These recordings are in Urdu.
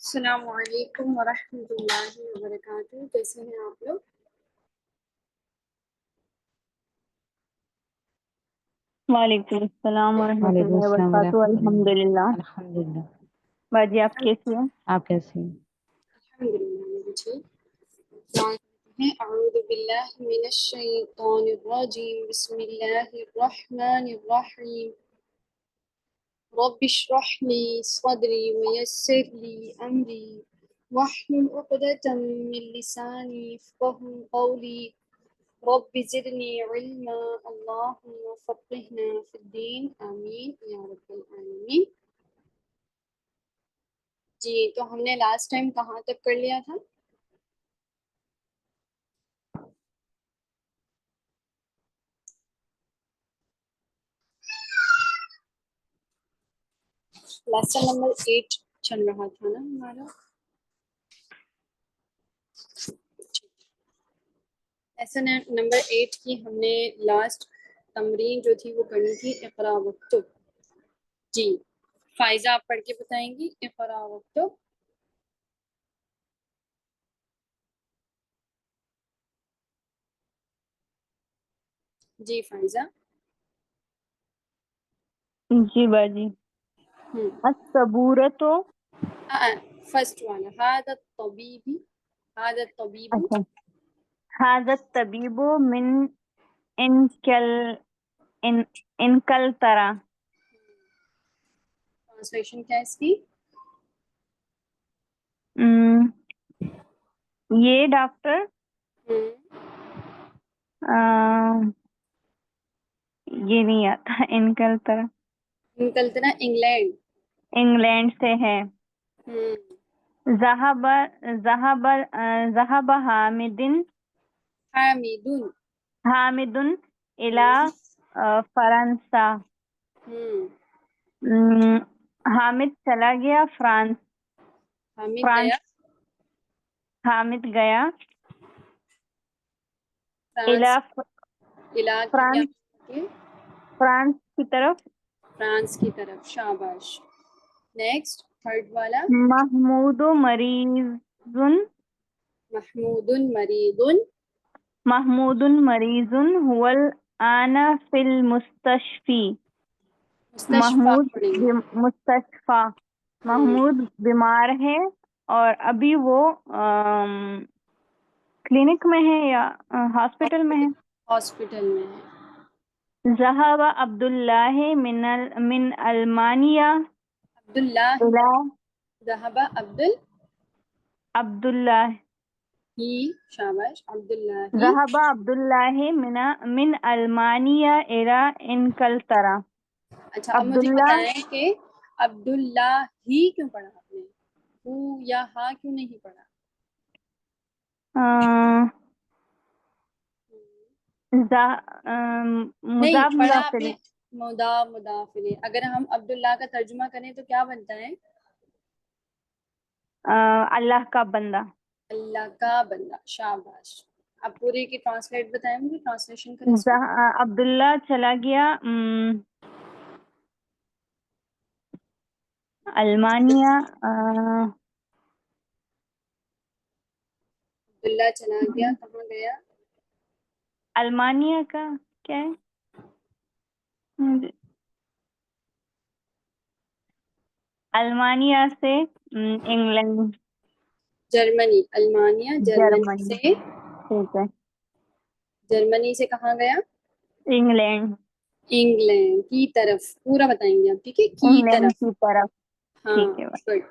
السلام علیکم ورحمۃ اللہ وبرکاتہ. کیسے ہیں آپ لوگ؟ وعلیکم السلام ورحمۃ وعلیکم اللہ السلام وبرکاتہ. ورحمۃ الحمد اللہ. للہ. الحمدللہ. باجی آپ کیسی ہیں؟ آپ کیسے ہیں؟ الحمدللہ میں بھی ٹھیک. اعوذ باللہ من الشیطان الرجیم. بسم اللہ الرحمن الرحیم. رب اشرح لي صدري ويسر لي امري واحلل عقدة من لساني يفقهوا قولي. رب زدنی علما اللہم فقہنا فی الدین آمین یا رب العالمین. جی تو ہم نے لاسٹ ٹائم کہاں تک کر لیا تھا؟ لیسن نمبر 8 چل رہا تھا نا ہمارا. لیسن نمبر 8 کی ہم نے لاسٹ تمرین جو تھی وہ کرنی تھی اقرا واکتب. جی فائزہ آپ پڑھ کے بتائیں گی اقرا واکتب. جی فائزہ. جی باجی. الصبورۃ. فرسٹ والا هذا الطبيب. هذا الطبيب. اچھا. هذا الطبیب من انکلترا. ٹرانسلیشن کیا ہے اس کی؟ یہ ڈاکٹر یہ نہیں آتا. انکلترا انکلترا انگلینڈ. انگلینڈ سے ہے. ذہب ذہب ذہب حامد حامد الی فرنسا. حامد چلا گیا فرانس. حامد گیا فرانس کی طرف. فرانس کی طرف. شاباش. نیکسٹ تھرڈ والا. محمود مریض. محمود مریض هو الآن فی المستشفی. محمود مستشفی. محمود بیمار ہے اور ابھی وہ کلینک میں ہے یا ہاسپٹل میں ہے. ہاسپٹل میں ہے. ذهب عبد الله من المانیا. عبداللہ. ذهب عبد الله. ہی. شاباش. عبداللہ ہی. ذهب عبد الله من المانیا الى انکلترا. اچھا اب مجھے بتائیں کہ عبداللہ ہی کیوں پڑھا آپ نے؟ ہو یا ہا کیوں نہیں پڑھا؟ مضاف مضاف الیہ. مضاف الیہ. اگر ہم عبداللہ کا ترجمہ کریں تو کیا بنتا ہے؟ اللہ کا بندہ. اللہ کا بندہ. شاباش. اب پوری کی ٹرانسلیٹ بتائیں مجھے. ٹرانسلیشن کریں اس کو. عبداللہ چلا گیا المانیا. عبداللہ چلا گیا کہاں گیا؟ المانیا کا کیا ہے؟ المانیا سے انگلینڈ. جرمنی. المانیا جرمنی سے. ٹھیک ہے. جرمنی سے کہاں گیا؟ انگلینڈ. انگلینڈ کی طرف. پورا بتائیں گے آپ. ٹھیک ہے. کی انگلینڈ طرف. کی طرف. ہاں ٹھیک ہے. گڈ.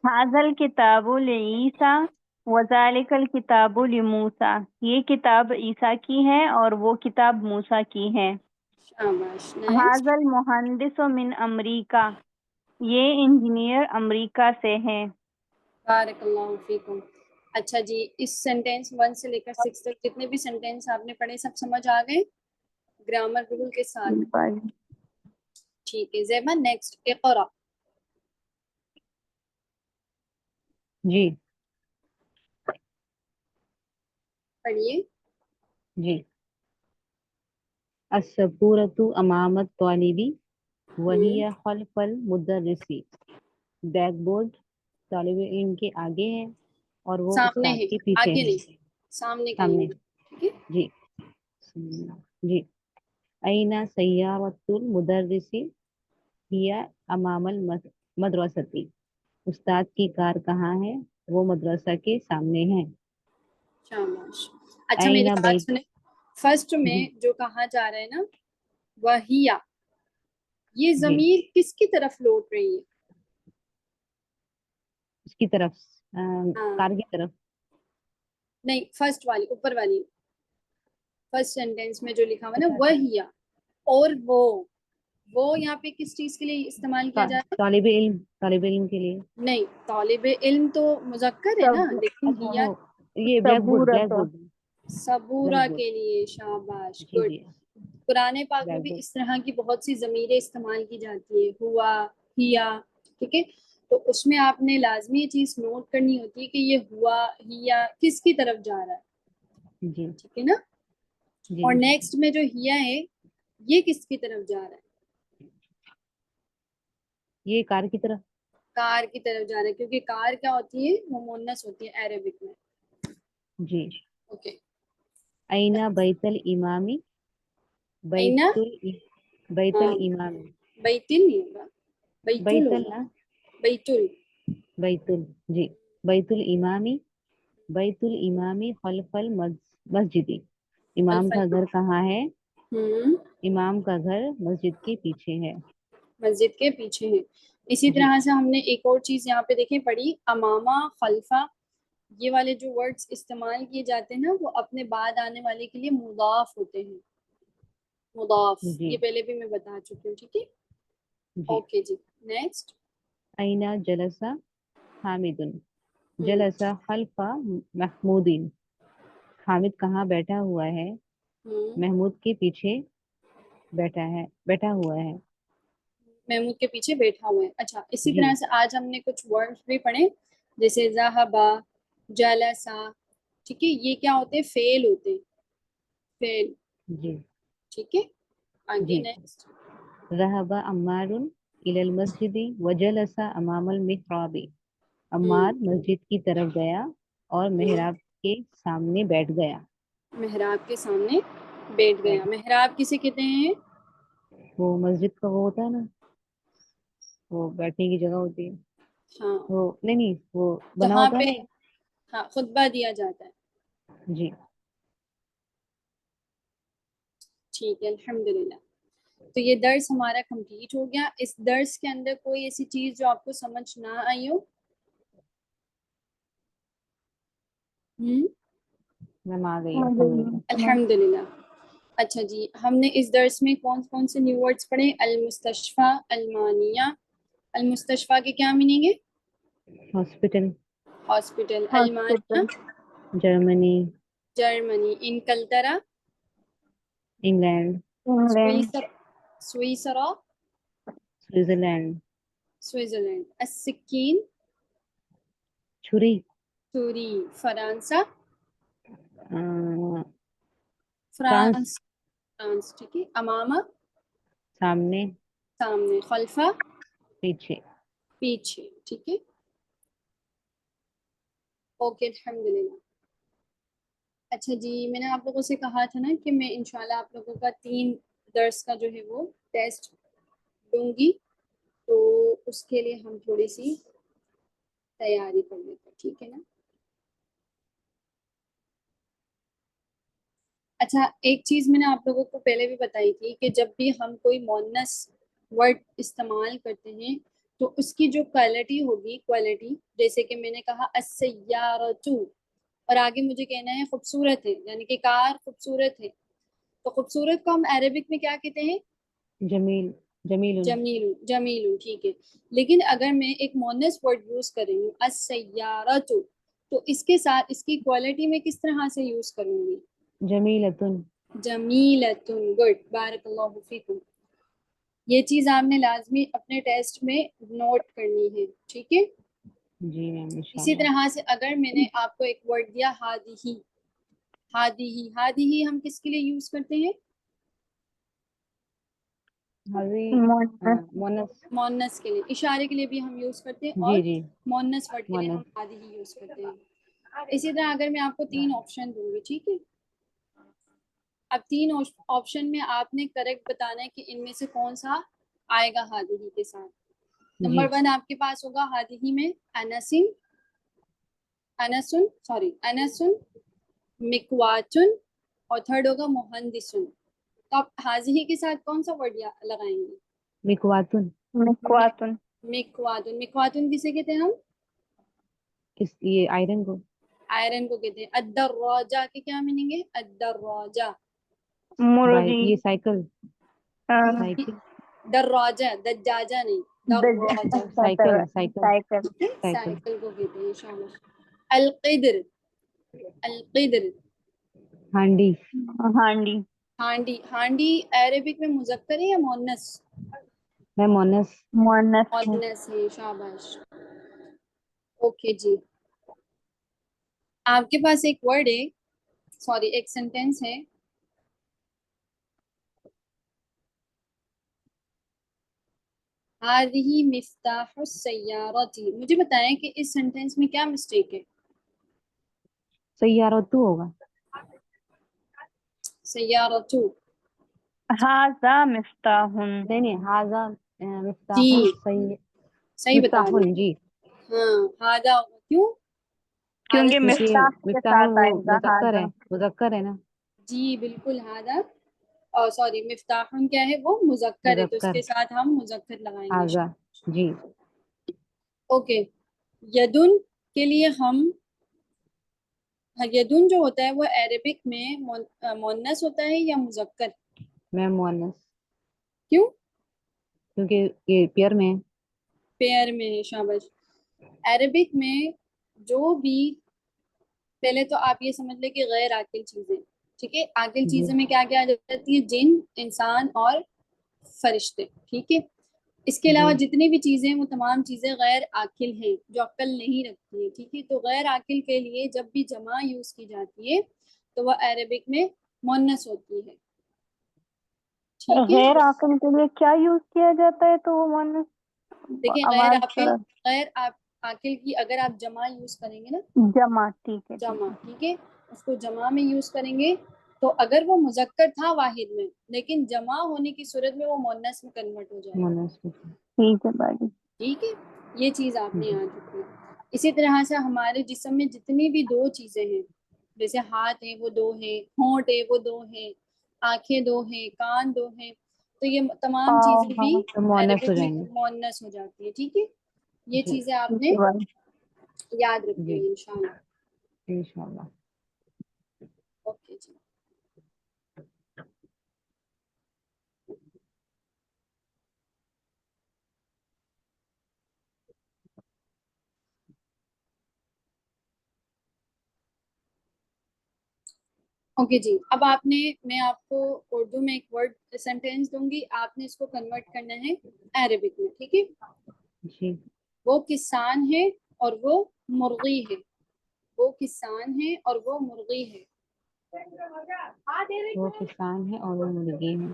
حاضل کتاب لعیسیٰ وذالک الکتاب لموسیٰ. یہ کتاب عیسیٰ کی ہے اور وہ کتاب موسیٰ کی ہے. شاباش. نیکسٹ. حاضل مہندس من امریکہ. یہ انجینئر امریکہ سے ہے. بارک اللہ فیکم. اچھا جی اس سینٹینس 1 سے لے کر 6 تک جتنے بھی سینٹینس آپ نے پڑھے سب سمجھ آ گئے گرامر رول کے ساتھ؟ ٹھیک ہے. زیبا نیکسٹ اقرا. جی پڑھیے. جی. السبورۃ امام الطالبی وہی خلف المدرسی. بلیک بورڈ طالب علم کے آگے ہے اور وہ سامنے استاد ہے، کے پیچھے آگے ہے. نہیں، سامنے سامنے. کہیں، ٹھیک ہے. جی جی. اینا سیارۃ المدرس ہی امام المدرستی. استاد کی کار کہاں ہے؟ وہ مدرسہ کے سامنے ہے. شاباش. اچھا میری اینا بات بیت. سنیں، فرسٹ میں جی جو کہا جا رہا ہے نا وہیا، یہ جی ضمیر کس کی طرف لوٹ رہی ہے؟ اس کی طرف ہاں کار کی طرف. نہیں، فرسٹ والی، اوپر والی، فرسٹ سینٹینس میں جو لکھا ہوا نا اچھا اچھا. وہیا، اور وہ یہاں پہ کس چیز کے لیے استعمال کیا جا رہا طالب علم کے لیے. ہے؟ نہیں، طالب علم تو مذکر ہے نا، لیکن اچھا ہیا وہ یہ بلیک بورڈ صبورت. صبورہ کے لیے. شاباش، جی گڈ. جی قرآن پاک میں بلیک بھی بورڈ. اس طرح کی بہت سی ضمیریں استعمال کی جاتی ہے، ہوا، ہیا، ٹھیک ہے. تو اس میں آپ نے لازمی یہ چیز نوٹ کرنی ہوتی ہے کہ یہ ہوا، ہیا کس کی طرف جا رہا ہے، جی ٹھیک ہے نا. جی اور نیکسٹ میں جو ہیا ہے یہ کس کی طرف جا رہا ہے؟ یہ کار کی طرف. کار کی طرف جا رہا ہے، کیونکہ کار کیا ہوتی ہے؟ وہ مونس ہوتی ہے عربک میں. جی. اوکے. اینا بیت الامامی. اینا، بیت ہاں، الامامی. بیت نہیں ہوگا، بیتل بیت ہوگا، اللہ. بیتل. جی. بیت الامامی. بیت الامامی خلف المسجدی. امام کا گھر کہاں ہے؟ ہوں، امام کا گھر مسجد کے پیچھے ہے. مسجد کے پیچھے ہے. اسی جی طرح سے ہم نے ایک اور چیز یہاں پہ دیکھیں پڑھی، امامہ، خلفہ، یہ والے جو ورڈز استعمال کیے جاتے ہیں نا وہ اپنے بعد آنے والے کے لیے مضاف ہوتے ہیں. مضاف، جی یہ پہلے بھی میں بتا چکی ہوں، ٹھیک ہے. جی. اوکے جی، نیکسٹ. اینا جلسہ حامد. جلسہ خلف محمود. حامد کہاں بیٹھا ہوا ہے؟ محمود کے پیچھے بیٹھا ہوا ہے. محمود کے پیچھے بیٹھا ہوا ہے. اچھا، اسی جی طرح سے آج ہم نے کچھ ورڈز بھی پڑھے، جیسے ذہبا، جلسا، ٹھیک ہے. یہ کیا ہوتے ہیں؟ فعل ہوتے ہیں، فعل، جی ٹھیک ہے. آگے جی. نیکسٹ. ذهب عمار إلى المسجد وجلس أمام المحراب. عمار مسجد کی طرف گیا اور محراب کے سامنے بیٹھ گیا. محراب کے سامنے بیٹھ گیا. محراب کسے کہتے ہیں؟ وہ مسجد کا وہ ہوتا ہے نا، وہ بیٹھنے کی جگہ ہوتی ہے. ہاں، وہ نہیں وہ بنا جہاں ہوتا ہے پہ نا. ہاں خطبہ دیا جاتا ہے. جی. ٹھیک ہے، الحمدللہ. تو یہ درس ہمارا کمپلیٹ ہو گیا. اس درس کے اندر کوئی ایسی چیز جو آپ کو سمجھ نہ آئی ہو؟ میم آ گئی الحمدللہ. الحمدللہ. اچھا جی، ہم نے اس درس میں کون سے نیو ورڈز پڑھے؟ المستشفیٰ، المانیہ. المستشفیٰ کے کیا میننگ ہے؟ ہاسپٹل. ہاسپٹل. المانیہ، جرمنی. جرمنی. انکلترا، انگلینڈ. سوئسرا، سوئٹزرلینڈ. سوئٹزرلینڈ. السکین، چھری. چھری. فرانسا، فرانس. فرانس، ٹھیک ہے. امامہ، سامنے. سامنے. خلفہ، پیچھے. پیچھے، ٹھیک ہے. اوکے، الحمدللہ. اچھا جی، میں نے آپ لوگوں سے کہا تھا نا کہ میں انشاءاللہ آپ لوگوں کا 3 درس کا جو ہے وہ ٹیسٹ دوں گی، تو اس کے لیے ہم تھوڑی سی تیاری کر لیتے ہیں، ٹھیک ہے نا. اچھا، ایک چیز میں نے آپ لوگوں کو پہلے بھی بتائی تھی کہ جب بھی ہم کوئی مؤنث ورڈ استعمال کرتے ہیں تو اس کی جو کوالٹی، جیسے کہ میں نے کہا السیارۃ، اور آگے مجھے کہنا ہے خوبصورت ہے، یعنی کہ کار خوبصورت ہے، تو خوبصورت کو ہم عربک میں کیا کہتے ہیں؟ جمیل. جمیل. جمیل، ٹھیک ہے. لیکن اگر میں ایک مؤنث ورڈ یوز کر رہی ہوں السیارۃ، تو اس کے ساتھ اس کی کوالٹی میں کس طرح سے یوز کروں گی؟ جمیلتن. جمیلتن. گڈ، بارک اللہ فیکم. یہ چیز آپ نے لازمی اپنے ٹیسٹ میں نوٹ کرنی ہے، ٹھیک ہے. جی میم اسی انشاءاللہ. طرح سے اگر میں نے آپ کو ایک ورڈ دیا ہادی، ہادی ہم کس کے لیے یوز کرتے ہیں؟ حاضی مونس مونس. مونس کے لیے اشارے کے لیے بھی ہم یوز کرتے ہیں، جی اور جی مونس ورڈ کے لیے ہم مونس. ہادی ہی یوز کرتے ہیں. اسی طرح اگر میں آپ کو 3 آپشن دوں گی، ٹھیک ہے، اب 3 آپشن میں آپ نے کریکٹ بتانا ہے کہ ان میں سے کون سا آئے گا ہادی ہی کے ساتھ. جی نمبر 1 آپ کے پاس ہوگا ہادی ہی میں انسن، انسن، مکواتن، اور تھرڈ ہوگا مہندسن. تو آپ حاضی کے ساتھ کون سا ورڈ لگائیں گے؟ مکواتن. مکواتن. مکواتن. مکواتن کسے کہتے ہیں ہم؟ یہ آئرن کو. آئرن کو کہتے ہیں. الدراجہ کے کیا میننگ ہے؟ الدراجہ مرغی. یہ سائیکل. سائیکل. دراجہ، دجاجہ نہیں، دراجہ cycle. Cycle. Cycle. Cycle. Cycle کو کہتے ہیں. شاباش. القدر، القدر، ہانڈی. ہانڈی. ہانڈی. ہانڈی عربک میں مذکر ہے یا مؤنث؟ میں مونس. مونس ہے. مؤنث ہے. شاباش. اوکے جی، آپ کے پاس ایک ورڈ ہے، سوری ایک سینٹینس ہے. هذه مفتاح السیارة. مجھے بتائیں کہ اس سینٹینس میں کیا مسٹیک ہے؟ سیارتو ہوگا. سیارتو. ہاذا مفتاح. نہیں نہیں، ہاضا مفتاح. جی صحیح بتا مفتاح. رہے جی. ہاں ہاذا. کیوں؟ کیونکہ ہاذا کیونکہ مفتاح کے مفتاح ساتھ وہ آئے گا مذکر ہے، ہاذا. مذکر ہے نا. جی بالکل. ہاذا سوری مفتاح کیا ہے؟ وہ مذکر ہے، تو اس مذکر. کے ساتھ ہم مذکر لگائیں گے. ہاضا. جی. اوکے. یدن کے لیے ہم، یدن جو ہوتا ہے وہ عربک میں مؤنث ہوتا ہے یا مذکر؟ میں مونس. کیوں؟ کیونکہ یہ پیئر میں ہے. پیئر میں ہے. شاباش. عربک میں جو بھی، پہلے تو آپ یہ سمجھ لیں کہ غیر عاقل چیزیں، ٹھیک ہے، عاقل جی چیزوں میں کیا کیا جاتی ہے؟ جن، انسان اور فرشتے، ٹھیک ہے. اس کے علاوہ جی جتنی بھی چیزیں ہیں وہ تمام چیزیں غیر عاقل ہیں، جو عقل نہیں رکھتی ہیں، ٹھیک ہے. تو غیر عاقل کے لیے جب بھی جمع یوز کی جاتی ہے تو وہ عربک میں مؤنث ہوتی ہے، ٹھیک ہے. غیر عاقل کے لیے کیا یوز کیا جاتا ہے تو وہ مونس؟ دیکھیں غیر آواز عاقل، غیر عاقل کی اگر آپ جمع یوز کریں گے نا، جمع. ٹھیک ہے. جمع، ٹھیک ہے، اس کو جمع میں یوز کریں گے تو اگر وہ مذکر تھا واحد میں، لیکن جمع ہونے کی صورت میں وہ مؤنث میں کنورٹ ہو جائے گا. مونس. ٹھیک ہے باجی. ٹھیک ہے، یہ چیز آپ نے جی یاد رکھنی. اسی طرح سے ہمارے جسم میں جتنی بھی 2 چیزیں ہیں، جیسے ہاتھ ہیں وہ 2 ہیں، ہونٹ ہے وہ 2 ہیں، آنکھیں 2 ہیں، کان 2 ہیں، تو یہ تمام چیزیں بھی تو مونس ہو عربک میں جائیں گے. مؤنث ہو جاتی ہے. ٹھیک ہے، یہ جی چیزیں آپ ٹھیک نے ہے باجی. یاد رکھنی جی ہے انشاءاللہ. انشاءاللہ. اوکے جی. اوکے جی، اب آپ نے، میں آپ کو اردو میں ایک ورڈ سینٹینس دوں گی، آپ نے اس کو کنورٹ کرنا ہے عربک میں، ٹھیک ہے. جی. وہ کسان ہے اور وہ مرغی ہے. وہ کسان ہے اور وہ مرغی ہے. وہ کسان ہے اور وہ مرغی ہے.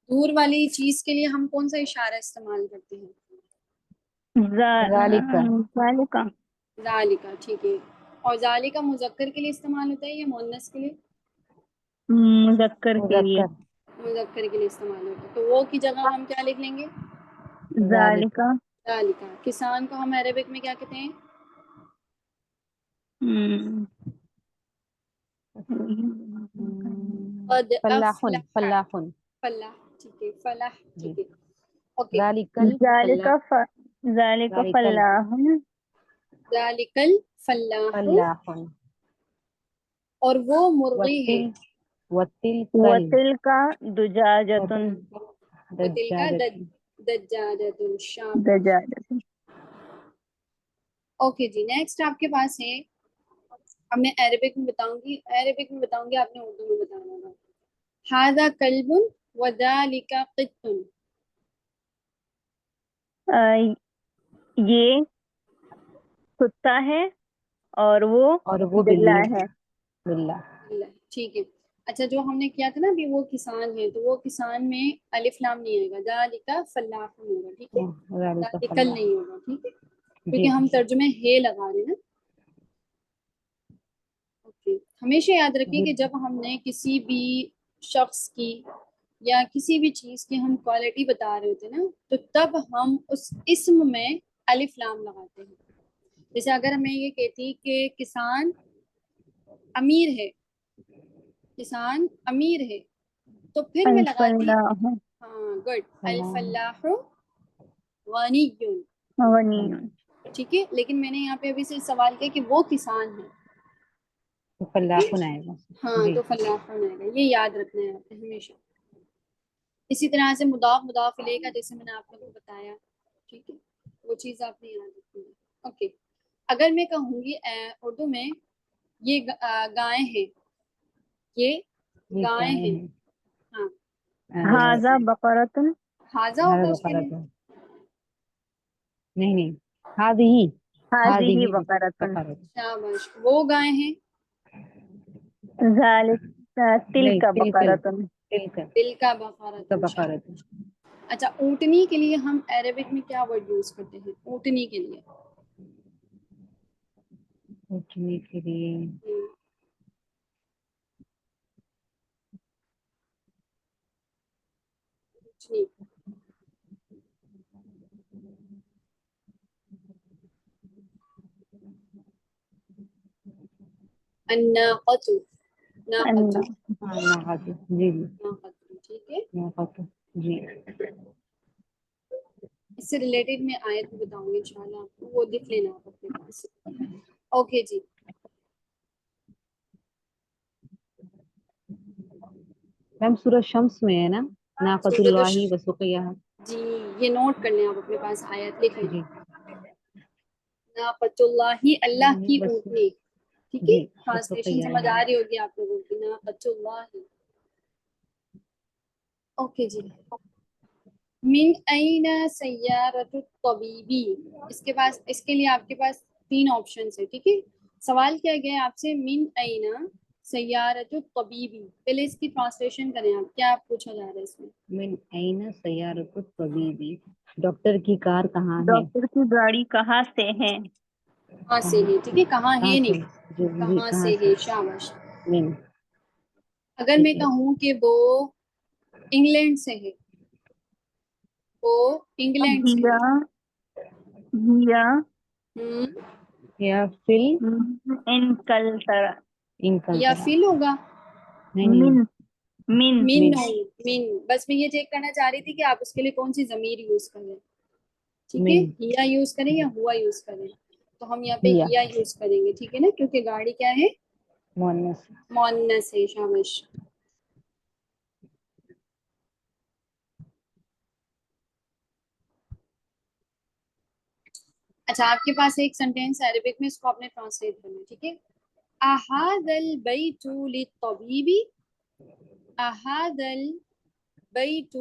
دور والی چیز کے لیے ہم کون سا اشارہ استعمال کرتے ہیں؟ ذالک. ذالک. ذالکا. ٹھیک ہے. اور ذالکا مذکر کے لیے استعمال ہوتا ہے یا مؤنث کے لیے؟ مذکر کے لیے. مذکر. مذکر کے لیے استعمال ہوتا ہے. تو وہ کی جگہ ہم کیا لکھ لیں گے؟ ذالک. ذالکا. کسان کو ہم عربک میں کیا کہتے ہیں؟ قد فلاحن. افلح. فلاحن. فلاح. ٹھیک ہے. فلاح. جی. ٹھیک ہے. اوکے. ذالک ذالک الفلاح. ذالک ذالک فلاح. ذالک الفلاح. الفلاح. اور وہ مرغی ہے. وتلک دجاجۃ. وتلک دجاجۃ. شاباش. دجاجۃ. اوکے جی، نیکسٹ آپ کے پاس ہے، اب میں عربک میں بتاؤں گی، عربک میں بتاؤں گی، آپ نے اردو میں بتانا ہوگا. ھذا کلب وذالک قط. یہ کتا ہے اور وہ بلا ہے. باللہ. ٹھیک ہے. اچھا جو ہم نے کیا تھا نا ابھی وہ کسان ہے، تو وہ کسان میں الف لام نہیں آئے گا، ذالک فلاح ہوگا. ٹھیک ہے، ذالک نہیں ہوگا. ٹھیک ہے، کیونکہ ہم ترجمے ہے لگا رہے ہیں نا. اوکے، ہمیشہ یاد رکھیے کہ جب ہم نے کسی بھی شخص کی یا کسی بھی چیز کی ہم کوالٹی بتا رہے ہوتے ہیں نا، تو تب ہم اس اسم میں الف لام لگاتے ہیں. جیسے اگر میں یہ کہتی کہ کسان امیر ہے، کسان امیر ہے، تو پھر میں لگاتی الفلاح ہاں گڈ الفلاح غنی. غنی. ٹھیک ہے، لیکن میں نے یہاں پہ ابھی سے سوال کیا کہ وہ کسان ہے، فلاح آئے گا. ہاں تو فلاح آئے گا. یہ یاد رکھنا ہے آپ نے ہمیشہ. اسی طرح سے مضاف مضاف الیہ کا جیسے میں نے آپ لوگوں کو بتایا. ٹھیک ہے، وہ چیز آپ نے یاد رکھنی ہے. اوکے، اگر میں کہوں گی اردو میں یہ گائیں ہیں، یہ گائیں ہیں. ہاں ھذا بقرۃ. حاضہ ہوگا اس کے لیے. نہیں ہذہ ھذہ بقرۃ. شاباش. وہ گائیں ہیں. ذالک تلک بقرۃ. دل کا بقرۃ. اچھا، اونٹنی کے لیے ہم عربک میں کیا ورڈ یوز کرتے ہیں؟ اونٹنی کے لیے اٹھنے کے لیے اونٹنی. الناقۃ. ناقۃ. جی جی ناقۃ. ٹھیک ہے، جی. اس سے ریلیٹڈ میں آیت بھی بتاؤں گی انشاءاللہ آپ کو، وہ لکھ لینا آپ اپنے پاس. اوکے جی. میم سورہ شمس میں ہے نا ناقۃ اللہ وسقیہ. جی یہ نوٹ کر لیں آپ اپنے پاس، آیت لکھ لیں. جی ناقۃ اللہ، اللہ کی اونٹنی. ٹھیک ہے، جی ٹرانسلیشن سمجھ آ رہی ہوگی آپ لوگوں کی. ناقۃ اللہ. اوکے جی. من این سیارۃ الطبیبی. اس کے لیے آپ کے پاس 3 آپشنس ہیں. ٹھیک ہے، سوال کیا گیا آپ سے من این سیارۃ الطبیبی. پہلے اس کی ٹرانسلیشن کریں آپ، کیا پوچھا جا رہا ہے اس میں؟ من این سیارۃ الطبیبی، ڈاکٹر کی کار کہاں ہے؟ ڈاکٹر کی گاڑی کہاں سے ہے؟ کہاں سے ہے. ٹھیک ہے، کہاں ہے سے نہیں، جی کہاں سے ہے. شاباش. من. اگر میں کہوں کہ وہ انگلینڈ سے ہے، وہ انگلینڈ سے ہیا ہے. ہیا یا فل انکلترا. یا فیل ہوگا. من من من نہیں، من. بس میں یہ چیک کرنا چاہ رہی تھی کہ آپ اس کے لیے کون سی ضمیر یوز کریں. ٹھیک ہے، ہیا یوز کریں یا ہوا یوز کریں. تو ہم یہاں پہ ہیا یوز کریں گے. ٹھیک ہے نا، کیونکہ گاڑی کیا ہے؟ مؤنث. مؤنث ہے. شاباش. اچھا، آپ کے پاس ایک سینٹینس ہے عربک میں، اس کو آپ نے ٹرانسلیٹ کرنا ہے. ٹھیک ہے، اَهَذَا الْبَيْتُ لِلطَّبِيبِ. اَهَذَا الْبَيْتُ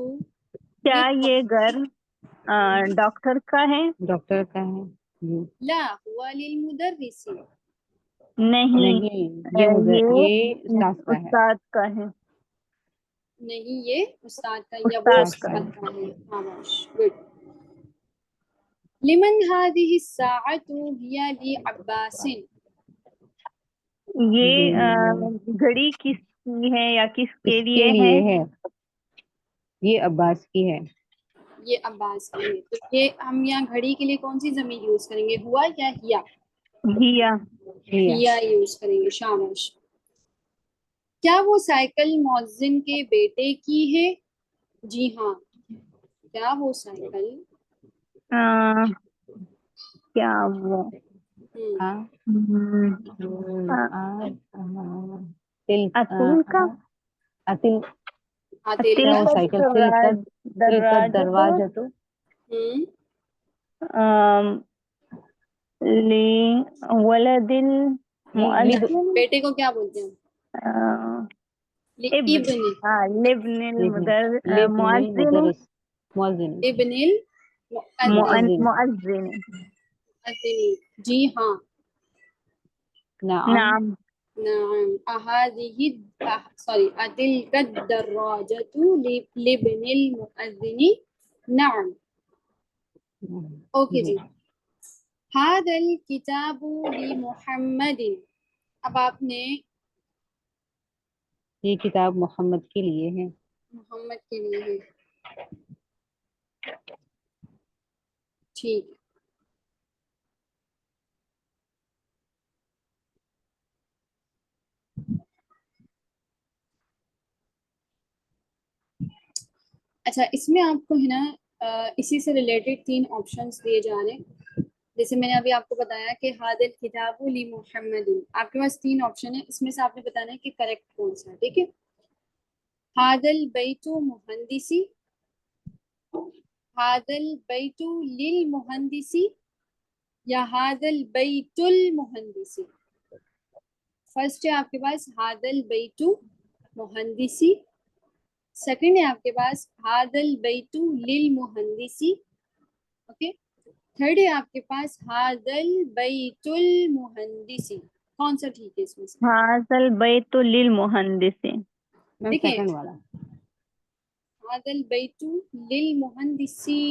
کیا یہ گھر ڈاکٹر کا ہے؟ ڈاکٹر کا ہے. لا هو للمدرس. نہیں، یہ استاد کا ہے. استاد کا ہے. نہیں، یہ استاد کا یا وہ استاد کا استاد کا ہے. شاباش، گڈ. لمن هذه الساعة هي لعباس. یہ گھڑی کس کی ہے یا کس کے اس لیے ہے؟ یہ عباس کی ہے. یہ عباس کی ہے. تو یہ ہم یہاں گھڑی کے لیے کون سی ضمیر یوز کریں گے؟ ہوا یا ہیا؟ ہیا. ہیا یوز کریں گے. شاباش. کیا وہ سائیکل مؤذن کے بیٹے کی ہے؟ جی ہاں. کیا وہ سائیکل کیا وہ اتل کا عادل کیا کا وہ سائیکل دروازہ تو ولد المؤذن بیٹے کو کیا بولتے ہیں؟ لبن المؤذن. ابن مؤذن. جی ہاں. نعم نعم نعم. أتلك الدراجة لابن المؤذن. نعم. اوکے جی. هذا الكتاب لمحمد. اب آپ نے یہ کتاب محمد کے لیے ہے. محمد کے لیے ہے. ٹھیک ہے. اچھا اس میں آپ کو ہے نا اسی سے ریلیٹڈ 3 آپشنس دیے جا رہے ہیں. جیسے میں نے ابھی آپ کو بتایا کہ هذا الكتاب لمحمد. آپ کے پاس 3 آپشن ہیں، اس میں سے آپ نے بتانا ہے کہ کریکٹ کون سا ہے. ٹھیک ہے. هذا البيت مهندسی، هذا البيت للمهندسی، یا هذا البيت المهندسی. فرسٹ ہے آپ کے پاس هذا البيت مهندسی، سیکنڈ ہے آپ کے پاس هذا البيت للمهندسی، اوکے. تھرڈ ہے آپ کے پاس هذا البيت المهندسی. کون سا ٹھیک ہے اس میں سے؟ هذا البيت للمهندس. میم دیکھیں سیکنڈ والا. هذا البيت للمهندسی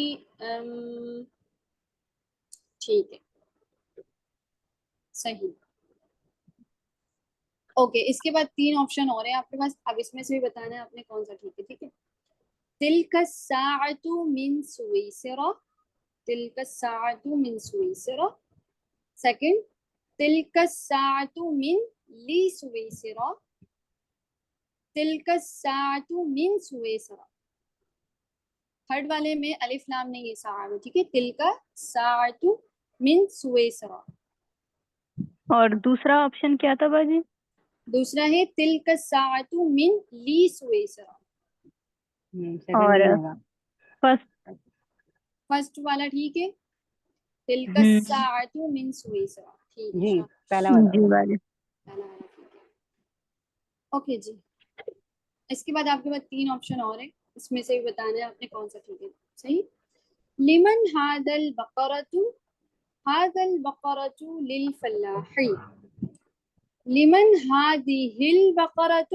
ٹھیک ہے صحیح. اوکے اس کے بعد 3 آپشن اور ہیں آپ کے پاس. اب اس میں سے بھی بتانا ہے آپ نے کون سا ٹھیک ہے. ٹھیک ہے. تلك الساعة من سويسرا، تلك الساعة من سويسرا. سیکنڈ تلك الساعة من لسويسرا، تلك الساعة من سويسرا. تھرڈ والے میں الف لام نہیں ہے ساعة میں. ٹھیک ہے. تلك الساعة من سويسرا. اور دوسرا آپشن کیا تھا باجی؟ دوسرا ہے تلك الساعة من لسويسرا. سیکنڈ اور نہیں ہوگا. فرسٹ؟ فرسٹ والا ٹھیک ہے. تلك الساعة من سويسرا. ٹھیک ہے. جی پہلا والا. جی باجی. اوکے جی. اس کے بعد آپ کے پاس 3 آپشن اور ہیں، اس میں سے بھی بتانا ہے آپ نے کون سا ٹھیک ہے. صحیح. لمن هذا البقرة، هذا البقرة للفلاح. لمن هذه البقرة،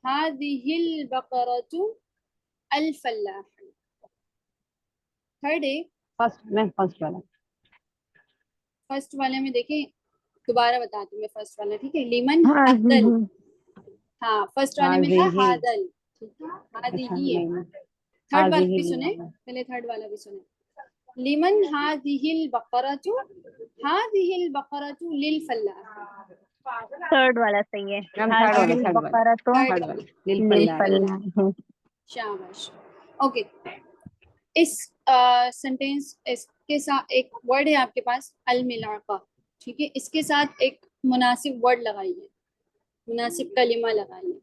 هذه البقرة الفلاح. تھرڈ ہے فرسٹ میم فرسٹ والا. فرسٹ والے میں دیکھیں دوبارہ بتاتی ہوں میں فرسٹ والا. ٹھیک ہے. لمن ہاں هذا، ہاں فرسٹ والے میں تھا هذه. هذا. ٹھیک ہے. اچھا هذه ہے. نہیں تھرڈ والا هذه بھی نہیں سنیں، ہوگا. پہلے تھرڈ والا بھی سنیں. لمن هذه البقرة، هذه البقرة للفلاح. تھرڈ والا صحیح ہے. میم هذه تھرڈ والا البقرة تھرڈ والا للفلاح. للفلاح. شاباش. اوکے اس سینٹینس اس کے ساتھ ایک ورڈ ہے آپ کے پاس الملاقہ. ٹھیک ہے. اس کے ساتھ ایک مناسب ورڈ لگائیے، مناسب کلمہ لگائیے.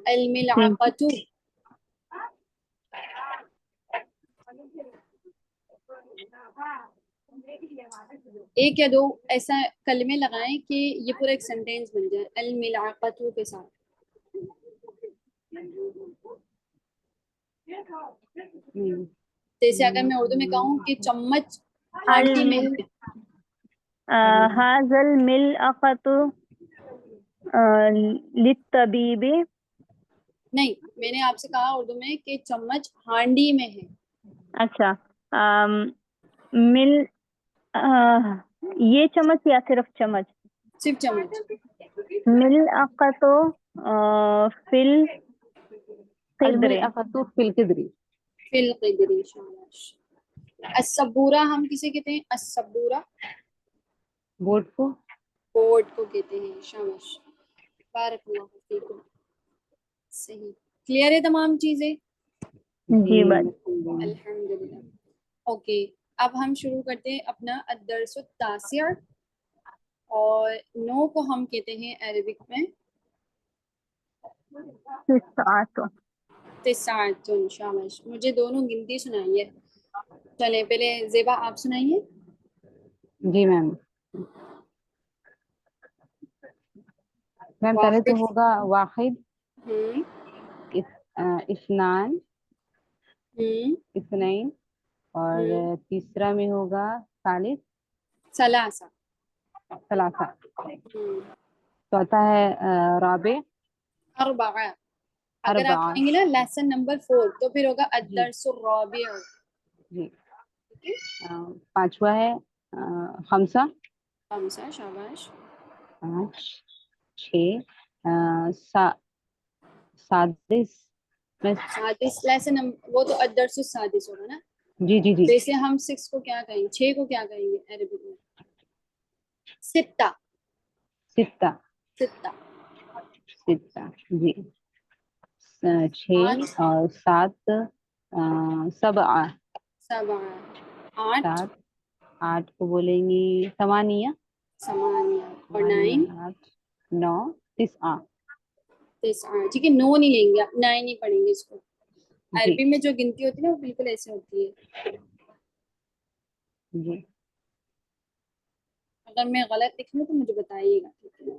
الملاقۃ. ایک یا دو ایسا کلمے لگائیں کہ یہ پورا ایک سینٹینس بن جائے الملاقۃ کے ساتھ. جیسے اگر میں اردو میں کہوں کہ چمچ ہانڈی میں ہے. هذا الملأقة للطبيب. نہیں میں نے آپ سے کہا اردو میں کہ چمچ ہانڈی میں ہے. اچھا مل یہ چمچ یا صرف چمچ؟ صرف چمچ. ملأقة فی القدر. الملأقۃ فی القدر. فی القدر. شاباش. السبورہ ہم کسے کہتے ہیں؟ السبورہ بورڈ کو. بورڈ کو کہتے ہیں. شاباش. بارک اللہ فیکم. صحیح. کلیئر ہے تمام چیزیں؟ جی باجی. الحمدللہ. اوکے اب ہم شروع کرتے ہیں اپنا الدرس التاسع، اور 9 کو ہم کہتے ہیں عربک میں تسعۃ. شاباش. مجھے دونوں گنتی سنائیے. چلیں پہلے زیبا آپ سنائیے. جی میم. میم پہلے تو ہوگا واحد، ہوں اثنان، ہوں اثنین، اور تیسرا میں ہوگا ثالث. ثلاثہ. ثلاثہ. چوتھا ہے رابع. اربعہ. اگر آپ اربعہ. کہیں گے نا لیسن نمبر 4 تو پھر ہوگا الدرس الرابع. جی. پانچواں ہے خمسہ. خمسہ. شاباش. 5 6 سادس. سادس لیسن وہ تو الدرس السادس ہوگا نا. جی جی جی. جیسے ہم 6 کو کیا کہیں گے، 6 کو کیا کہیں گے عربی میں؟ ستہ. ستہ. ستہ. ستہ. جی. 6 آٹھ. اور 7 سبعہ. سبعہ. 8. 7. 8 کو بولیں گی ثمانیہ. ثمانیہ. اور 9. 8 9 تسعہ. تسعہ. ٹھیک ہے، 9 نہیں لیں گے آپ، 9 نہیں پڑھیں گے اس کو. جی عربی میں جو گنتی ہوتی ہے نا وہ بالکل ایسے ہوتی ہے. جی. اگر میں غلط لکھ لوں تو مجھے بتائیے گا، ٹھیک ہے نا،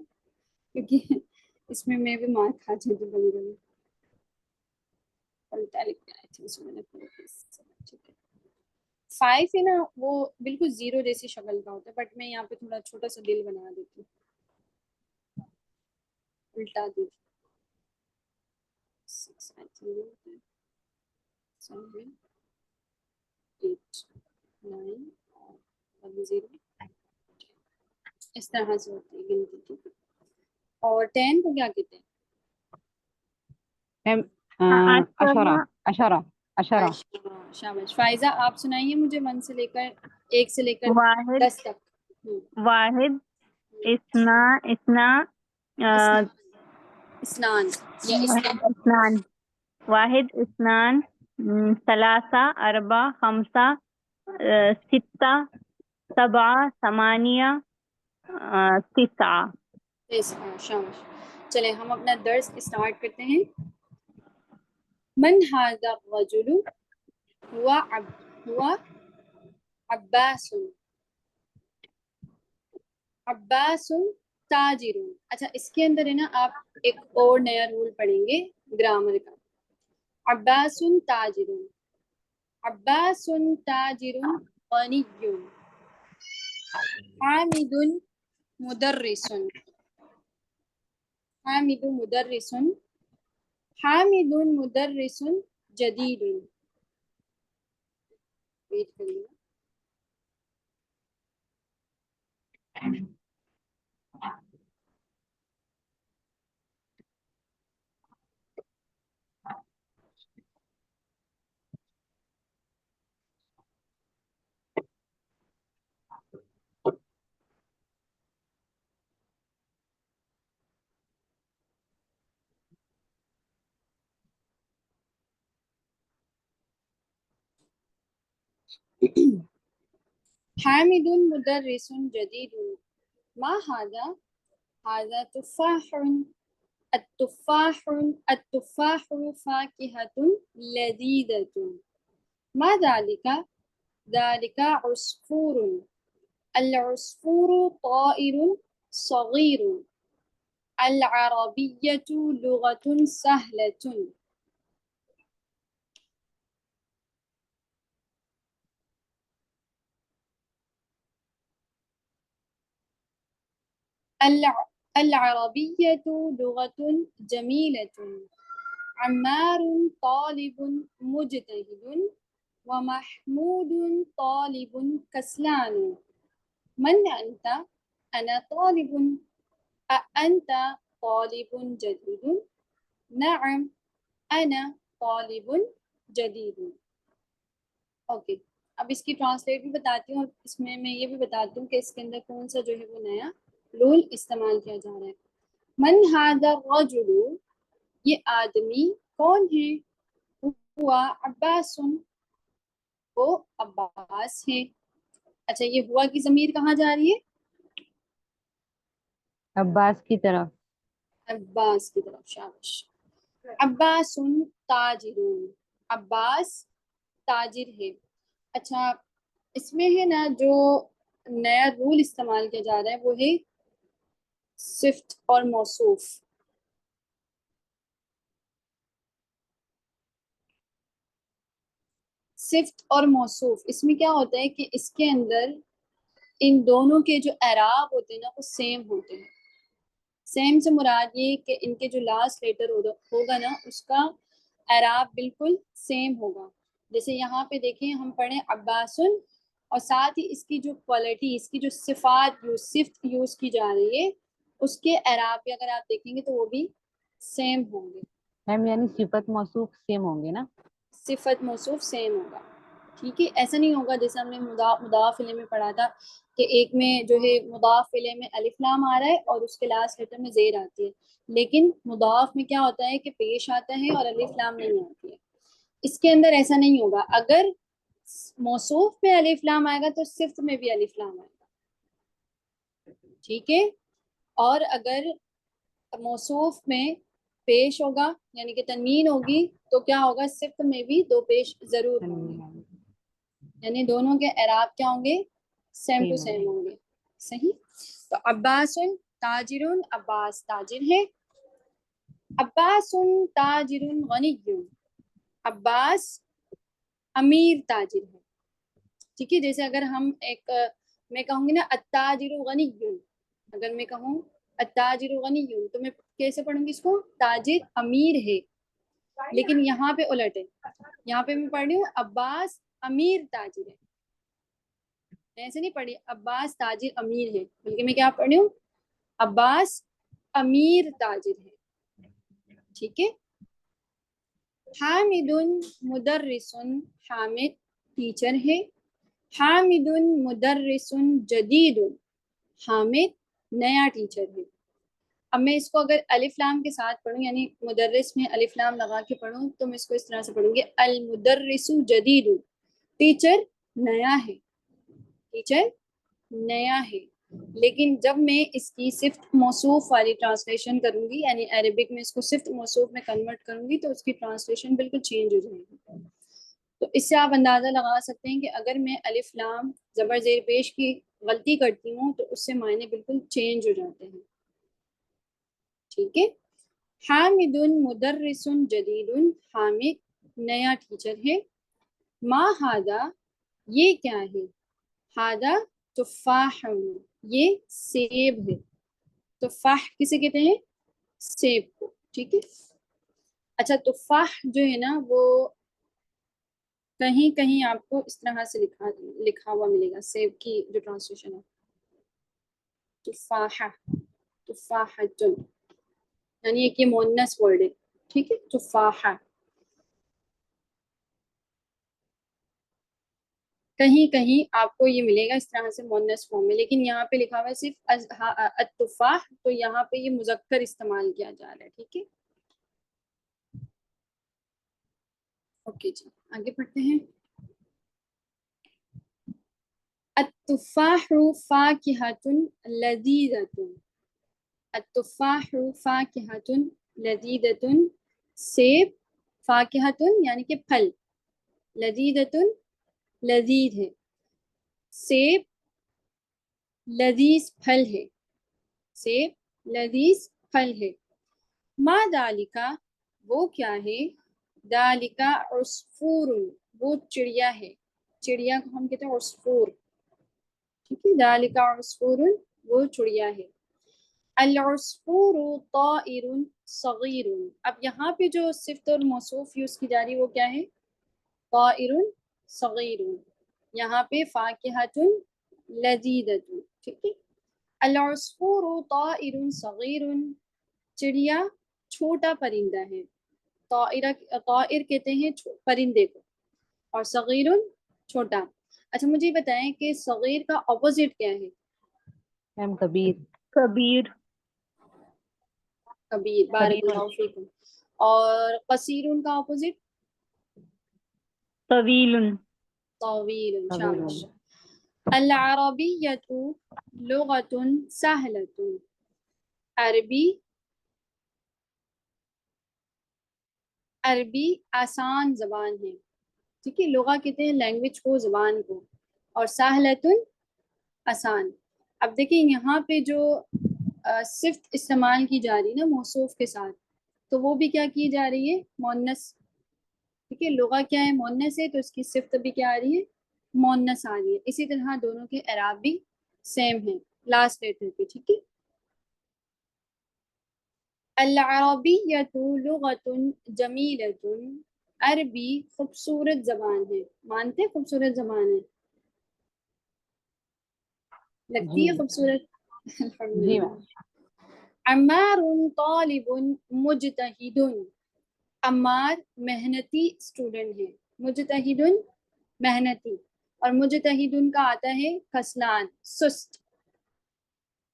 کیونکہ اس میں بھی مار کھا جاتی ہوں کبھی کبھی. الٹا لکھ کے آئی تھی اس میں نے. ٹھیک ہے. 5 ہے نا وہ بالکل 0 جیسی شکل کا ہوتا ہے، بٹ میں یہاں پہ تھوڑا چھوٹا سا دل بنا دیتی ہوں، الٹا دل. 6 I think ہوتا ہے. 7 8 9 اور 0 اس طرح سے ہوتی ہے گنتی. ٹھیک ہے. اور 10 کو کیا کہتے ہیں؟ اشارہ. اشارہ. اشارہ. شاباش. فائزہ آپ سنائیے مجھے 1 سے لے کر 1 سے لے کر واحد. 10 تک. واحد. اثنا. اسنان یا اسنان. اثنان. واحد. اثنان. ثلاثہ. اربع. خمسہ. ستہ. سبعہ. ثمانیہ. تسعہ. شاباش. چلیں ہم اپنا درس اسٹارٹ کرتے ہیں. من هذا الرجل؟ هو عباس. عباس تاجر. اچھا اس کے اندر ہے نا آپ ایک اور نیا رول پڑھیں گے گرامر کا. عباس تاجر. عباس تاجر غنی. حامد مدرس. حامد مدرس. حامد مدرس جدید. ویٹ کریے. حامد مدرس جديد. ما هذا؟ هذا تفاح. التفاح فاكهة لذيذة. ما ذلك؟ ذلك عصفور. العصفور طائر صغير. العربية لغة سهلة. العربية لغة جميلة. عمار طالب مجتهد. ومحمود طالب كسلان. من أنت؟ أنا طالب. أأنت طالب جديد؟ نعم أنا طالب جديد. اوکے اب اس کی ٹرانسلیٹ بھی بتاتی ہوں، اور اس میں یہ بھی بتاتی ہوں کہ اس کے اندر کون سا جو ہے وہ نیا رول استعمال کیا جا رہا ہے. من هذا الرجل؟ یہ آدمی کون ہے؟ ہوا عباس. وہ عباس ہے. اچھا یہ ہوا کی ضمیر کہاں جا رہی ہے؟ عباس کی طرف. عباس کی طرف. شاباش. عباس تاجر. عباس تاجر ہے. اچھا اس میں ہے نا جو نیا رول استعمال کیا جا رہا ہے وہ ہے صفت اور موصوف. صفت اور موصوف اس میں کیا ہوتا ہے کہ اس کے اندر ان دونوں کے جو اعراب ہوتے ہیں نا وہ سیم ہوتے ہیں. سیم سے مراد یہ کہ ان کے جو لاسٹ لیٹر ہوگا نا اس کا اعراب بالکل سیم ہوگا. جیسے یہاں پہ دیکھیں ہم پڑھیں عباسن، اور ساتھ ہی اس کی جو کوالٹی، اس کی جو صفات صفت یوز کی جا رہی ہے اس کے اعراب بھی اگر آپ دیکھیں گے تو وہ بھی سیم ہوں گے. میم یعنی صفت موصوف سیم ہوں گے نا؟ صفت موصوف سیم ہوگا. ٹھیک ہے، ایسا نہیں ہوگا جیسے ہم نے مضاف الیہ میں پڑھا تھا کہ ایک میں جو ہے مضاف الیہ میں الف لام آ رہا ہے اور اس کے لاسٹ لیٹر میں زیر آتی ہے، لیکن مضاف میں کیا ہوتا ہے کہ پیش آتا ہے اور الف لام نہیں آتی ہے. اس کے اندر ایسا نہیں ہوگا. اگر موصوف میں الف لام آئے گا تو صفت میں بھی الف لام آئے گا. ٹھیک ہے، اور اگر موصوف میں پیش ہوگا یعنی کہ تنوین ہوگی تو کیا ہوگا، صفت میں بھی دو پیش ضرور ہوں گے. یعنی دونوں کے اعراب کیا ہوں گے، سیم ٹو سیم ہوں گے. صحیح. تو عباس تاجر، عباس تاجر ہے. عباس تاجر غنی، عباس امیر تاجر ہے. ٹھیک ہے، جیسے اگر ہم میں کہوں گی نا التاجر غنی، اگر میں کہوں التاجر غنی تو میں کیسے پڑھوں گی اس کو، تاجر امیر ہے. لیکن یہاں پہ الٹ ہے، یہاں پہ میں پڑھ رہی ہوں عباس امیر تاجر ہے. میں ایسے نہیں پڑھی عباس تاجر امیر ہے، بلکہ میں کیا پڑھ رہی ہوں، عباس امیر تاجر ہے. ٹھیک ہے. حامد مدرس، حامد ٹیچر ہے. حامد مدرس جدید، حامد نیا ٹیچر ہے. اب میں اس کو اگر الف لام کے ساتھ پڑھوں یعنی مدرس میں الف لام لگا کے پڑھوں تو میں اس کو اس طرح سے پڑھوں گی المدرس جدید، ٹیچر نیا ہے، ٹیچر نیا ہے. لیکن جب میں اس کی صفت موصوف والی ٹرانسلیشن کروں گی یعنی عربک میں اس کو صفت موصوف میں کنورٹ کروں گی تو اس کی ٹرانسلیشن بالکل چینج ہو جائے گی. تو اس سے آپ اندازہ لگا سکتے ہیں کہ اگر میں الف لام زبر زیر پیش کی غلطی کرتی ہوں تو اس سے معنی بالکل چینج ہو جاتے ہیں. ٹھیک ہے. حامد مدرس جدید، حامد نیا ٹیچر ہے. ما ہادا، یہ کیا ہے، ہادا تفاح، یہ سیب ہے. تفاح کسے کہتے ہیں، سیب کو. ٹھیک ہے. اچھا تفاح جو ہے نا وہ کہیں کہیں آپ کو اس طرح سے لکھا ہوا ملے گا، سیب کی جو ٹرانسلیشن ہے تفاحہ، تفاحۃ، یعنی ایک یہ مؤنث ورڈ ہے. ٹھیک ہے، تفاحہ. کہیں کہیں آپ کو یہ ملے گا اس طرح سے مؤنث فارم میں، لیکن یہاں پہ لکھا ہوا ہے صرف التفاح، تو یہاں پہ یہ مذکر استعمال کیا جا رہا ہے. ٹھیک ہے. اوکے جی آگے پڑھتے ہیں. التفاح فاکہۃ لذیذۃ، التفاح فاکہۃ لذیذۃ، سیب فاکہۃ یعنی کہ پھل، لذیذۃ لذیذ ہے، سیب لذیذ پھل ہے، سیب لذیذ پھل ہے. ما ذالکا، وہ کیا ہے، ذالکا عصفور، وہ چڑیا ہے. چڑیا کو ہم کہتے ہیں عصفور. ٹھیک ہے، ذالکا عصفور، وہ چڑیا ہے. العصفور طائر صغیر، اب یہاں پہ جو صفت اور موصوف یوز کی جا رہی ہے وہ کیا ہے، طائر صغیر. یہاں پہ فاکہۃ لذیذۃ. ٹھیک ہے. العصفور طائر صغیر، چڑیا چھوٹا پرندہ ہے. طائر کہتے ہیں پرندے کو، اور صغیر چھوٹا. اچھا مجھے بتائیں کہ صغیر کا اپوزٹ کیا ہے، میم کبیر. کبیر. کبیر. بارک اللہ فیکم. اور قصیر کا اپوزٹ طویل. طویل. شاباش. العربیۃ لغۃ سہلۃ، عربی آسان زبان ہے. ٹھیک ہے. لغہ کہتے ہیں لینگویج کو، زبان کو، اور سہلۃ آسان. اب دیکھیں یہاں پہ جو صفت استعمال کی جا رہی ہے نا موصوف کے ساتھ، تو وہ بھی کیا کی جا رہی ہے، مؤنث. ٹھیک ہے. لغہ کیا ہے، مؤنث ہے، تو اس کی صفت بھی کیا آ رہی ہے، مؤنث آ رہی ہے. اسی طرح دونوں کے اعراب بھی سیم ہے لاسٹ لیٹر پہ. ٹھیک ہے. العربیۃ لغۃ جمیلۃ. عربی خوبصورت زبان ہے. مانتے خوبصورت زبان ہے؟ لگتی ہے جی خوبصورت؟ جی الحمدللہ. میم. عمار طالب مجتہد. عمار محنتی اسٹوڈنٹ ہے. مجتہد محنتی، اور مجتہد کا آتا ہے کسلان، سست،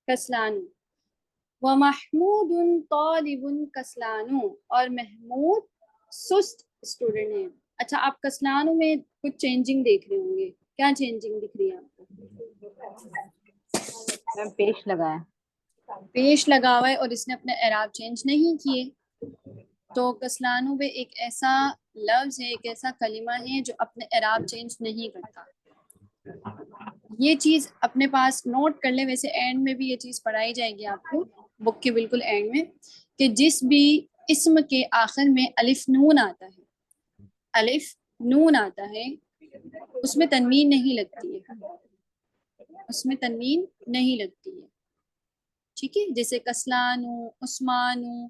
کسلان. ومحمود طالب کسلان. اور محمود سست اسٹوڈنٹ ہے. اچھا آپ کسلانوں میں کچھ چینجنگ دیکھ رہے ہوں گے. کیا چینجنگ دکھ رہی ہے آپ کو؟ میم پیش لگایا. پیش لگا ہوا ہے اور اس نے اپنے اعراب چینج نہیں کیے. تو کسلانو میں ایک ایسا لفظ ہے، ایک ایسا کلمہ ہے جو اپنے اعراب چینج نہیں کرتا. یہ چیز اپنے پاس نوٹ کر لیں. ویسے اینڈ میں بھی یہ چیز پڑھائی جائے گی آپ کو بک کے بالکل اینڈ میں، کہ جس بھی اسم کے آخر میں الف نون آتا ہے، الف نون آتا ہے، اس میں تنوین نہیں لگتی ہے، اس میں تنوین نہیں لگتی ہے. ٹھیک ہے. جیسے کسلانو، عثمانو،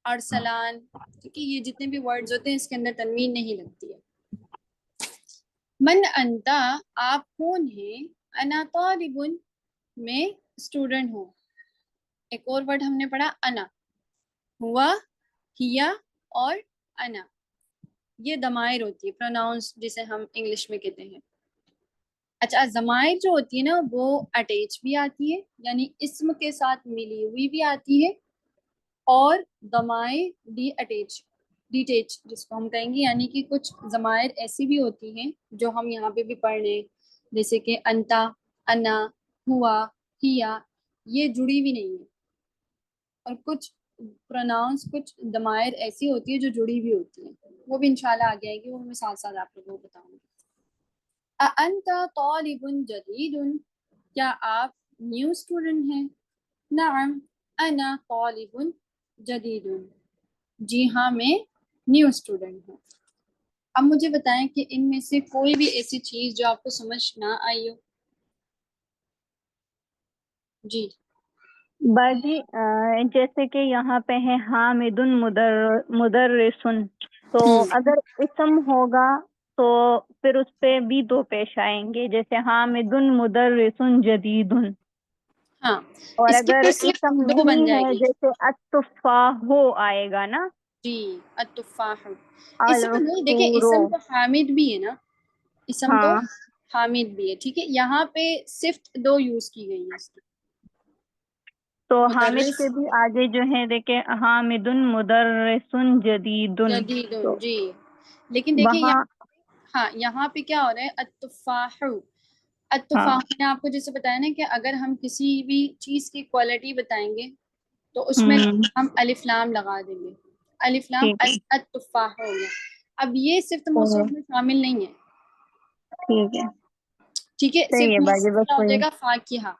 ارسلان. ٹھیک ہے. یہ جتنے بھی ورڈز ہوتے ہیں اس کے اندر تنوین نہیں لگتی ہے. من انتا، آپ کون ہیں؟ انا طالب، میں اسٹوڈنٹ ہوں. ایک اور ورڈ ہم نے پڑھا انا، ہوا، ہیا اور انا. یہ ضمائر ہوتی ہے، پروناؤنس جسے ہم انگلش میں کہتے ہیں. اچھا ضمائر جو ہوتی ہے نا وہ اٹیچ بھی آتی ہے، یعنی اسم کے ساتھ ملی ہوئی بھی آتی ہے، اور ضمائر ڈی اٹیچ، ڈیٹیچ جس کو ہم کہیں گے، یعنی کہ کچھ ضمائر ایسی بھی ہوتی ہیں جو ہم یہاں پہ بھی پڑھ لیں، جیسے کہ انتا، انا، ہوا، ہیا، یہ جڑی ہوئی نہیں ہے. اور کچھ پروناؤنس، کچھ ضمائر ایسی ہوتی ہے جو جڑی ہوئی ہوتی ہیں، وہ بھی انشاءاللہ آگے آئے گی، وہ میں ساتھ ساتھ آپ لوگوں کو بتاؤں گی. اانت طالب جدید، کیا آپ نیو اسٹوڈنٹ ہیں؟ نعم انا طالب جدید، جی ہاں میں نیو اسٹوڈنٹ ہوں. اب مجھے بتائیں کہ ان میں سے کوئی بھی ایسی چیز جو آپ کو سمجھ نہ آئی ہو. جی باجی جیسے کہ یہاں پہ ہے حامد مدرسن، تو اگر اسم ہوگا تو پھر اس پہ بھی دو پیش آئیں گے، جیسے حامد مدرسن جدید. ہاں، اور اس کی اگر تو صرف اسم دو بن نہیں جائے ہے گی. جیسے التفاح آئے گا نا، جی التفاح. اسم نہیں، دیکھیں العصفور. اسم تو حامد بھی ہے نا، اسم تو ہاں حامد بھی ہے. ٹھیک ہے. یہاں پہ صرف دو یوز کی گئی ہے اس کی. تو حامد مدرس کے بھی آگے جو ہے دیکھیں حامد مدرسن جدید، جدید. تو جی لیکن دیکھیں وہاں ہاں یہاں پہ کیا ہو رہا ہے؟ التفاح. ہاں التفاح میں نے آپ کو جیسے بتایا نا کہ اگر ہم کسی بھی چیز کی کوالٹی بتائیں گے تو اس میں ہم الف لام لگا دیں گے. الف لام ٹھیک ہے التفاح ہو گیا. اب یہ صرف موصوف میں شامل نہیں ہے. ٹھیک ہے ٹھیک ہے. صحیح صرف ہے باجی، موصوف بس کیا ہو وہی. جائے گا؟ فاکہہ.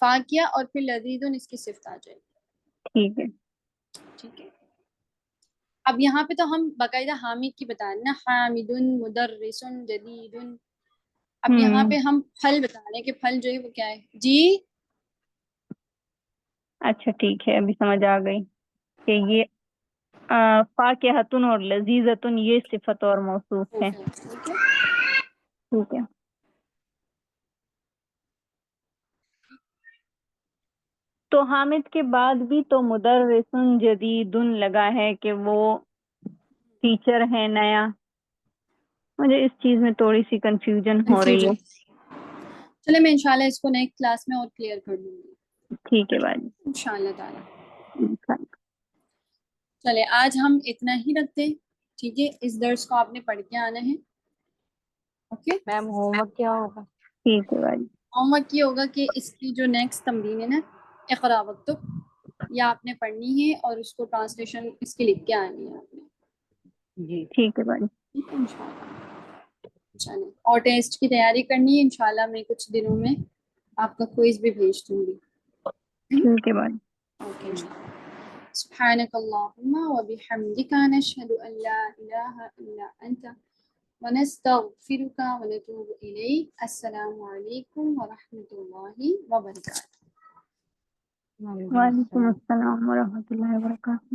فاکہہ اور پھر لذیذ اس کی صفت آ جائے گی. ٹھیک ہے ٹھیک ہے. اب یہاں پہ تو ہم باقاعدہ حامد کی بتا رہے ہیں نا، حامد مدرس جدید. اب یہاں پہ ہم پھل بتا رہے ہیں کہ پھل جو ہے وہ کیا ہے. جی اچھا ٹھیک ہے، ابھی سمجھ آ گئی کہ یہ فاکہۃن اور لذیذۃن یہ صفت اور موصوف ہے. ٹھیک ہے. ٹھیک ہے. تو حامد کے بعد بھی تو مدرسن جدیدن لگا ہے کہ وہ ٹیچر ہے نیا. مجھے اس چیز میں تھوڑی سی کنفیوژن ہو رہی ہے. چلے میں انشاءاللہ اس کو نیکسٹ کلاس میں اور کلیئر کر دوں گی ٹھیک ہے باجی. انشاءاللہ تعالی. چلے آج ہم اتنا ہی رکھتے ہیں. ٹھیک ہے. اس درس کو آپ نے پڑھ کے آنا ہے. اوکے. میم ہوم ورک کیا ہوگا؟ ٹھیک ہے باجی. ہوم ورک یہ ہوگا کہ اس کی جو نیکسٹ تمرین ہے نا، اقرا واکتب، یہ آپ نے پڑھنی ہے اور اس کو ٹرانسلیشن اس کی لکھ کے آنی ہے آپ نے. جی ٹھیک ہے باجی. ٹھیک ہے انشاءاللہ. چلیں اور ٹیسٹ کی تیاری کرنی ہے انشاءاللہ. میں کچھ دنوں میں آپ کا کوئز بھی بھیج دوں گی. ٹھیک ہے باجی. اوکے. سبحانك اللهم وبحمدك نشهد أن لا إله إلا أنت ونستغفرك ونتوب إليك. السلام عليكم ورحمة الله وبركاته. وعلیکم السلام ورحمۃ اللہ وبرکاتہ.